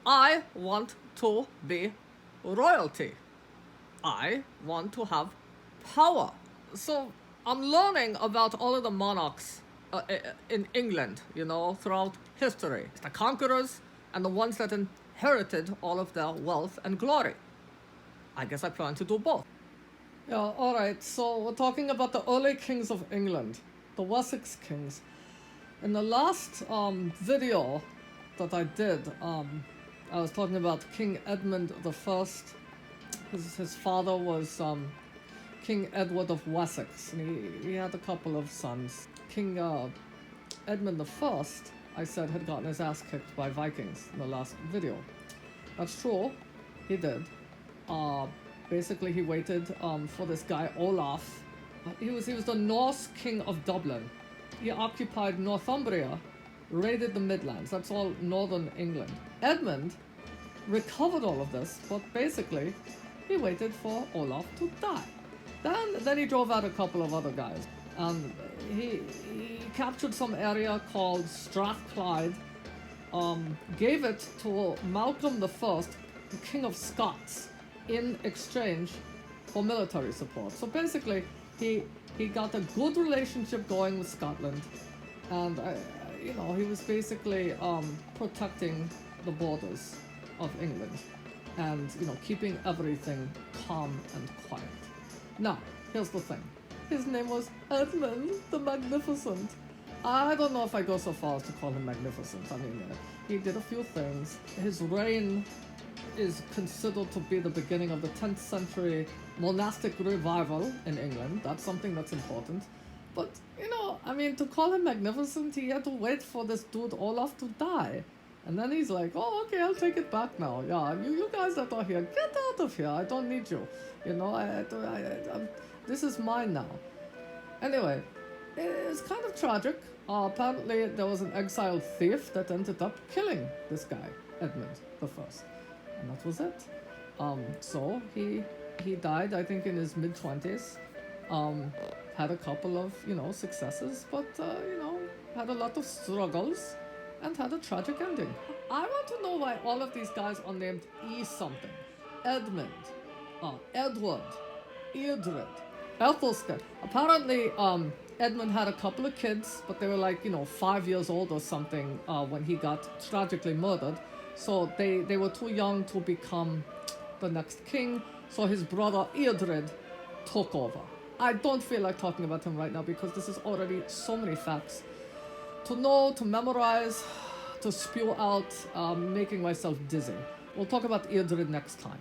I want to be royalty. I want to have power. So I'm learning about all of the monarchs in England, throughout history. The conquerors and the ones that inherited all of their wealth and glory. I guess I plan to do both. Yeah, alright, so we're talking about the early kings of England, the Wessex kings. In the last video that I did, I was talking about King Edmund I. His father was King Edward of Wessex, and he had a couple of sons. King Edmund I, I said, had gotten his ass kicked by Vikings in the last video. That's true, he did. Basically, he waited for this guy Olaf. He was the Norse king of Dublin. He occupied Northumbria, raided the Midlands. That's all northern England. Edmund recovered all of this, but basically, he waited for Olaf to die. Then he drove out a couple of other guys. He captured some area called Strathclyde, gave it to Malcolm I, the King of Scots, in exchange for military support. So basically, he got a good relationship going with Scotland, and he was basically protecting the borders of England, and keeping everything calm and quiet. Now, here's the thing. His name was Edmund the Magnificent. I don't know if I go so far as to call him magnificent. I mean, he did a few things. His reign is considered to be the beginning of the 10th century monastic revival in England. That's something that's important. But, to call him magnificent, he had to wait for this dude Olaf to die. And then he's like, oh, okay, I'll take it back now. Yeah, you guys that are here, get out of here. I don't need you. This is mine now. Anyway, it's kind of tragic. Apparently, there was an exiled thief that ended up killing this guy, Edmund I. And that was it. So he died, I think, in his mid-20s. Had a couple of, successes, but, had a lot of struggles and had a tragic ending. I want to know why all of these guys are named E something. Edmund, Edward, Edred, Ethelstan. Apparently, Edmund had a couple of kids, but they were like, 5 years old or something when he got tragically murdered. So they were too young to become the next king, so his brother Edred took over. I don't feel like talking about him right now because this is already so many facts to know, to memorize, to spew out, making myself dizzy. We'll talk about Edred next time.